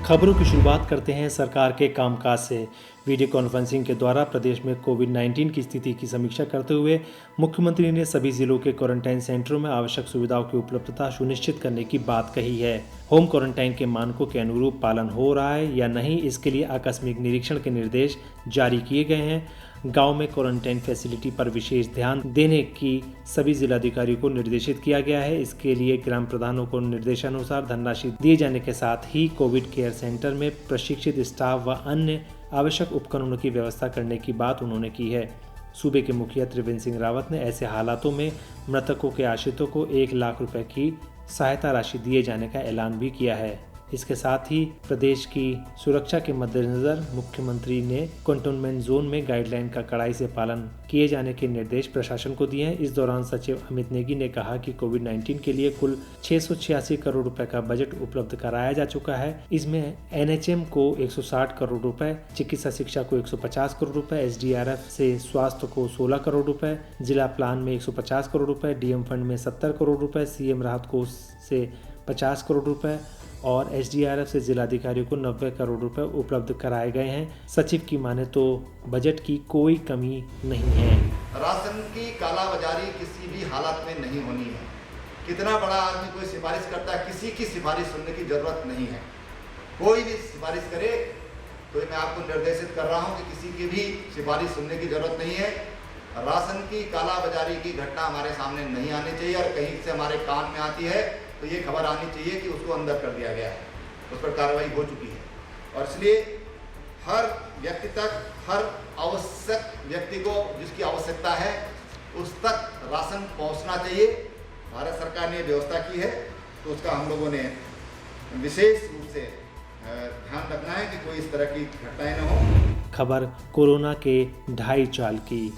खबरों की शुरुआत करते हैं सरकार के कामकाज से। वीडियो कॉन्फ्रेंसिंग के द्वारा प्रदेश में कोविड-19 की स्थिति की समीक्षा करते हुए मुख्यमंत्री ने सभी जिलों के क्वारंटाइन सेंटरों में आवश्यक सुविधाओं की उपलब्धता सुनिश्चित करने की बात कही है। होम क्वारंटाइन के मानकों के अनुरूप पालन हो रहा है या नहीं, इसके लिए आकस्मिक निरीक्षण के निर्देश जारी किए गए हैं। गांव में क्वारंटाइन फैसिलिटी पर विशेष ध्यान देने की सभी जिलाधिकारियों को निर्देशित किया गया है। इसके लिए ग्राम प्रधानों को निर्देशानुसार धनराशि दिए जाने के साथ ही कोविड केयर सेंटर में प्रशिक्षित स्टाफ व अन्य आवश्यक उपकरणों की व्यवस्था करने की बात उन्होंने की है। सूबे के मुखिया त्रिवेंद्र सिंह रावत ने ऐसे हालातों में मृतकों के आश्रितों को 1 लाख रुपए की सहायता राशि दिए जाने का ऐलान भी किया है। इसके साथ ही प्रदेश की सुरक्षा के मद्देनजर मुख्यमंत्री ने कंटेनमेंट जोन में गाइडलाइन का कड़ाई से पालन किए जाने के निर्देश प्रशासन को दिए हैं। इस दौरान सचिव अमित नेगी ने कहा कि कोविड-19 के लिए कुल 686 करोड़ रुपए का बजट उपलब्ध कराया जा चुका है। इसमें एनएचएम को 160 करोड़ रुपए, चिकित्सा शिक्षा को 150 करोड़ रुपए, एसडीआरएफ से स्वास्थ्य को 16 करोड़ रुपए, जिला प्लान में 150 करोड़ रुपए, डीएम फंड में 70 करोड़ रुपए, सीएम राहत कोष से 50 करोड़ रुपए और एसडीआरएफ से जिलाधिकारियों को 90 करोड़ रुपए उपलब्ध कराए गए हैं। सचिव की माने तो बजट की कोई कमी नहीं है। राशन की कालाबाजारी किसी भी हालत में नहीं होनी है। कितना बड़ा आदमी कोई सिफारिश करता है, किसी की सिफारिश सुनने की जरूरत नहीं है। कोई भी सिफारिश करे तो मैं आपको निर्देशित कर रहा हूं कि किसी की भी सिफारिश सुनने की जरूरत नहीं है। राशन की कालाबाजारी की घटना हमारे सामने नहीं आनी चाहिए और कहीं से हमारे कान में आती है तो ये खबर आनी चाहिए कि उसको अंदर कर दिया गया है, उस पर कार्रवाई हो चुकी है। और इसलिए हर व्यक्ति तक, हर आवश्यक व्यक्ति को जिसकी आवश्यकता है उस तक राशन पहुंचना चाहिए। भारत सरकार ने व्यवस्था की है तो उसका हम लोगों ने विशेष रूप से ध्यान रखना है कि कोई इस तरह की घटनाएं न हो। खबर कोरोना के ढाई चाल की।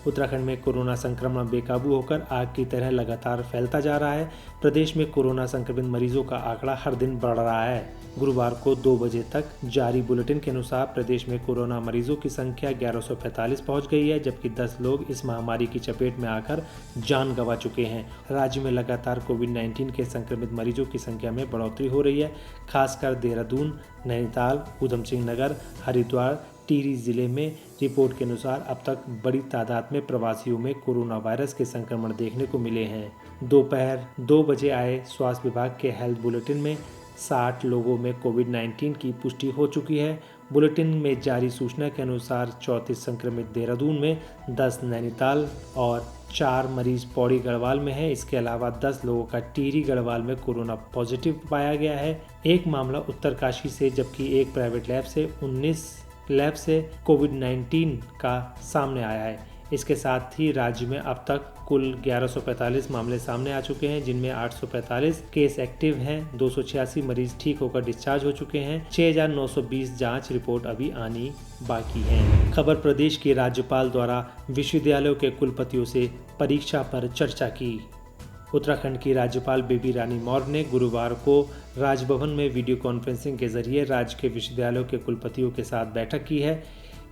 उत्तराखंड में कोरोना संक्रमण बेकाबू होकर आग की तरह लगातार फैलता जा रहा है। प्रदेश में कोरोना संक्रमित मरीजों का आंकड़ा हर दिन बढ़ रहा है। गुरुवार को 2 बजे तक जारी बुलेटिन के अनुसार प्रदेश में कोरोना मरीजों की संख्या 1145 पहुंच गई है, जबकि 10 लोग इस महामारी की चपेट में आकर जान गंवा चुके हैं। राज्य में लगातार कोविड-19 के संक्रमित मरीजों की संख्या में बढ़ोतरी हो रही है। खासकर देहरादून, नैनीताल, ऊधम सिंह नगर, हरिद्वार, टिहरी जिले में रिपोर्ट के अनुसार अब तक बड़ी तादाद में प्रवासियों में कोरोना वायरस के संक्रमण देखने को मिले हैं। दोपहर 2 बजे आए स्वास्थ्य विभाग के हेल्थ बुलेटिन में 60 लोगों में कोविड-19 की पुष्टि हो चुकी है। बुलेटिन में जारी सूचना के अनुसार 34 संक्रमित देहरादून में, 10 नैनीताल और 4 मरीज पौड़ी गढ़वाल में है। इसके अलावा 10 लोगों का टिहरी गढ़वाल में कोरोना पॉजिटिव पाया गया है। एक मामला उत्तरकाशी से, जबकि एक प्राइवेट लैब से 19 लैब से कोविड-19 का सामने आया है। इसके साथ ही राज्य में अब तक कुल 1145 मामले सामने आ चुके हैं, जिनमें 845 केस एक्टिव हैं, 286 मरीज ठीक होकर डिस्चार्ज हो चुके हैं, 6920 जांच रिपोर्ट अभी आनी बाकी है। खबर प्रदेश के राज्यपाल द्वारा विश्वविद्यालयों के कुलपतियों से परीक्षा पर चर्चा की। उत्तराखंड की राज्यपाल बेबी रानी मौर्य ने गुरुवार को राजभवन में वीडियो कॉन्फ्रेंसिंग के जरिए राज्य के विश्वविद्यालयों के कुलपतियों के साथ बैठक की है।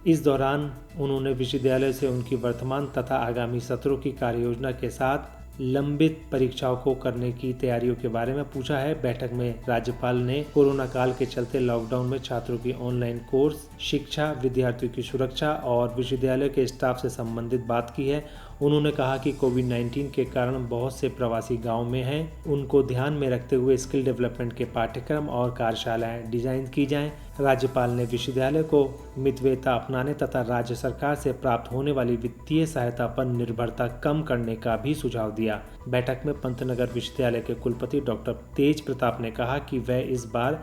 इस दौरान उन्होंने विश्वविद्यालय से उनकी वर्तमान तथा आगामी सत्रों की कार्ययोजना के साथ लंबित परीक्षाओं को करने की तैयारियों के बारे में पूछा है। बैठक में राज्यपाल ने कोरोना काल के चलते लॉकडाउन में छात्रों की ऑनलाइन कोर्स शिक्षा, विद्यार्थियों की सुरक्षा और विश्वविद्यालय के स्टाफ से संबंधित बात की है। उन्होंने कहा कि कोविड-19 के कारण बहुत से प्रवासी गांव में हैं, उनको ध्यान में रखते हुए स्किल डेवलपमेंट के पाठ्यक्रम और कार्यशालाएं डिजाइन की जाएं। राज्यपाल ने विश्वविद्यालय को मितव्ययिता अपनाने तथा राज्य सरकार से प्राप्त होने वाली वित्तीय सहायता पर निर्भरता कम करने का भी सुझाव दिया। बैठक में पंतनगर विश्वविद्यालय के कुलपति डॉक्टर तेज प्रताप ने कहा कि वह इस बार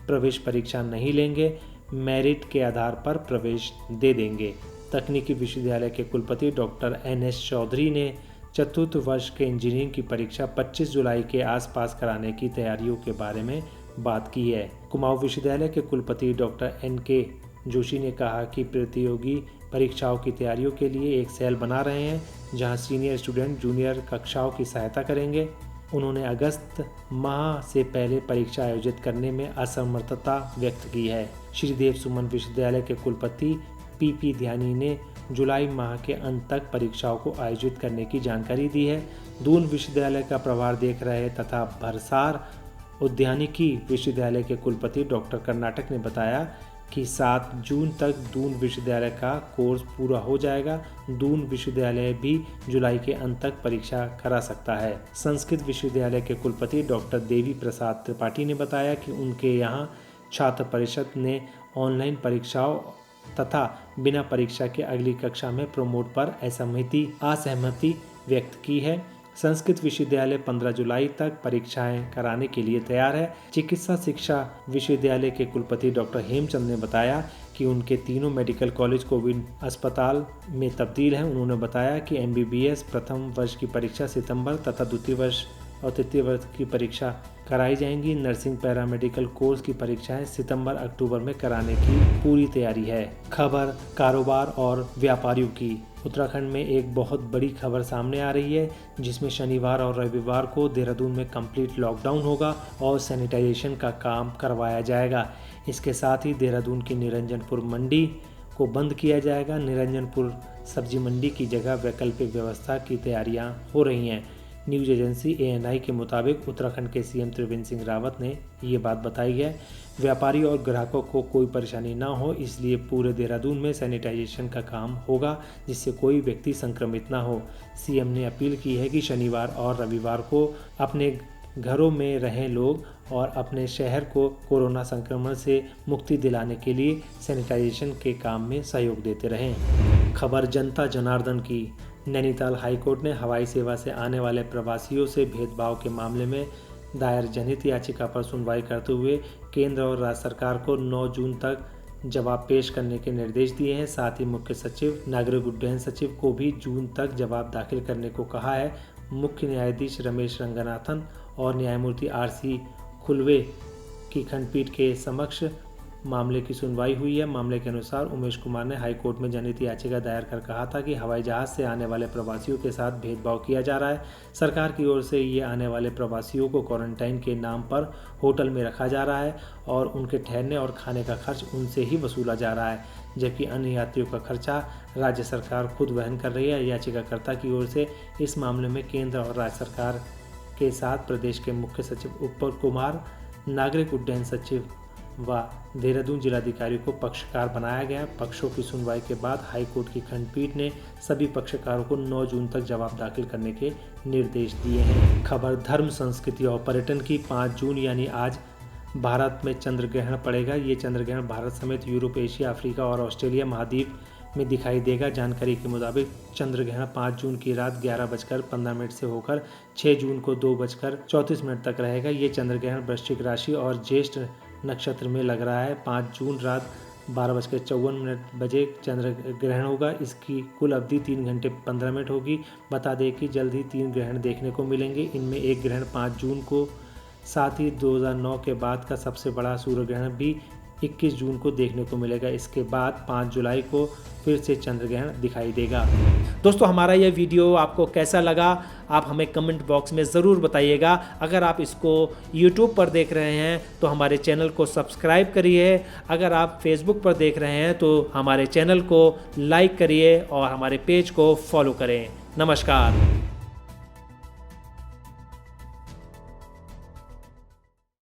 प्रवेश परीक्षा नहीं लेंगे, मेरिट के आधार पर प्रवेश दे देंगे। तकनीकी विश्वविद्यालय के कुलपति डॉक्टर NS चौधरी ने चतुर्थ वर्ष के इंजीनियरिंग की परीक्षा 25 जुलाई के आसपास कराने की तैयारियों के बारे में बात की है। कुमाऊं विश्वविद्यालय के कुलपति डॉक्टर NK जोशी ने कहा कि प्रतियोगी परीक्षाओं की तैयारियों के लिए एक सेल बना रहे हैं, जहां सीनियर स्टूडेंट जूनियर कक्षाओं की सहायता करेंगे। उन्होंने अगस्त माह से पहले परीक्षा आयोजित करने में असमर्थता व्यक्त की है। श्रीदेव सुमन विश्वविद्यालय के कुलपति PP ध्यानी ने जुलाई माह के अंत तक परीक्षाओं को आयोजित करने की जानकारी दी है। दून विश्वविद्यालय का प्रभार देख रहे तथा भरसार उद्यानिकी विश्वविद्यालय के कुलपति डॉक्टर कर्नाटक ने बताया कि 7 जून तक दून विश्वविद्यालय का कोर्स पूरा हो जाएगा। दून विश्वविद्यालय भी जुलाई के अंत तक परीक्षा करा सकता है। संस्कृत विश्वविद्यालय के कुलपति डॉक्टर देवी प्रसाद त्रिपाठी ने बताया कि उनके यहाँ छात्र परिषद ने ऑनलाइन परीक्षाओं तथा बिना परीक्षा के अगली कक्षा में प्रमोट पर असहमति व्यक्त की है। संस्कृत विश्वविद्यालय 15 जुलाई तक परीक्षाएं कराने के लिए तैयार है। चिकित्सा शिक्षा विश्वविद्यालय के कुलपति डॉक्टर हेमचंद ने बताया कि उनके तीनों मेडिकल कॉलेज कोविड अस्पताल में तब्दील हैं। उन्होंने बताया कि MBBS प्रथम वर्ष की परीक्षा सितंबर तथा द्वितीय वर्ष और तृतीय वर्ष की परीक्षा कराई जाएंगी। नर्सिंग पैरामेडिकल कोर्स की परीक्षाएं सितंबर-अक्टूबर में कराने की पूरी तैयारी है। खबर कारोबार और व्यापारियों की। उत्तराखंड में एक बहुत बड़ी खबर सामने आ रही है, जिसमें शनिवार और रविवार को देहरादून में कंप्लीट लॉकडाउन होगा और सैनिटाइजेशन का काम करवाया जाएगा। इसके साथ ही देहरादून की निरंजनपुर मंडी को बंद किया जाएगा। निरंजनपुर सब्जी मंडी की जगह वैकल्पिक व्यवस्था की तैयारियां हो रही हैं। न्यूज़ एजेंसी ANI के मुताबिक उत्तराखंड के CM त्रिवेंद्र सिंह रावत ने ये बात बताई है। व्यापारी और ग्राहकों को कोई परेशानी ना हो, इसलिए पूरे देहरादून में सैनिटाइजेशन का काम होगा, जिससे कोई व्यक्ति संक्रमित ना हो। CM ने अपील की है कि शनिवार और रविवार को अपने घरों में रहें लोग और अपने शहर को कोरोना संक्रमण से मुक्ति दिलाने के लिए सैनिटाइजेशन के काम में सहयोग देते रहें। खबर जनता जनार्दन की। नैनीताल हाईकोर्ट ने हवाई सेवा से आने वाले प्रवासियों से भेदभाव के मामले में दायर जनहित याचिका पर सुनवाई करते हुए केंद्र और राज्य सरकार को 9 जून तक जवाब पेश करने के निर्देश दिए हैं। साथ ही मुख्य सचिव, नागरिक उड्डयन सचिव को भी जून तक जवाब दाखिल करने को कहा है। मुख्य न्यायाधीश रमेश रंगनाथन और न्यायमूर्ति RC खुलवे की खंडपीठ के समक्ष मामले की सुनवाई हुई है। मामले के अनुसार उमेश कुमार ने हाईकोर्ट में जनहित याचिका दायर कर कहा था कि हवाई जहाज से आने वाले प्रवासियों के साथ भेदभाव किया जा रहा है। सरकार की ओर से ये आने वाले प्रवासियों को क्वारंटाइन के नाम पर होटल में रखा जा रहा है और उनके ठहरने और खाने का खर्च उनसे ही वसूला जा रहा है, जबकि अन्य यात्रियों का खर्चा राज्य सरकार खुद वहन कर रही है। याचिकाकर्ता की ओर से इस मामले में केंद्र और राज्य सरकार के साथ प्रदेश के मुख्य सचिव उत्पल कुमार, नागरिक उड्डयन सचिव व देहरादून जिलाधिकारी को पक्षकार बनाया गया। पक्षों की सुनवाई के बाद हाईकोर्ट की खंडपीठ ने सभी पक्षकारों को 9 जून तक जवाब दाखिल करने के निर्देश दिए हैं। खबर धर्म, संस्कृति और पर्यटन की। 5 जून यानी आज भारत में चंद्र ग्रहण पड़ेगा। ये चंद्र ग्रहण भारत समेत यूरोप, एशिया, अफ्रीका और ऑस्ट्रेलिया महाद्वीप में दिखाई देगा। जानकारी के मुताबिक चंद्र ग्रहण 5 जून की रात 11:15 से होकर 6 जून को 2:34 तक रहेगा। ये चंद्र ग्रहण वृश्चिक राशि और ज्येष्ठ नक्षत्र में लग रहा है। 5 जून रात 12:54 बजे चंद्र ग्रहण होगा। इसकी कुल अवधि 3 घंटे 15 मिनट होगी। बता दें कि जल्द ही 3 ग्रहण देखने को मिलेंगे। इनमें एक ग्रहण 5 जून को, साथ ही 2009 के बाद का सबसे बड़ा सूर्य ग्रहण भी 21 जून को देखने को मिलेगा। इसके बाद 5 जुलाई को फिर से चंद्र ग्रहण दिखाई देगा। दोस्तों, हमारा यह वीडियो आपको कैसा लगा आप हमें कमेंट बॉक्स में ज़रूर बताइएगा। अगर आप इसको YouTube पर देख रहे हैं तो हमारे चैनल को सब्सक्राइब करिए। अगर आप Facebook पर देख रहे हैं तो हमारे चैनल को लाइक करिए और हमारे पेज को फॉलो करें। नमस्कार।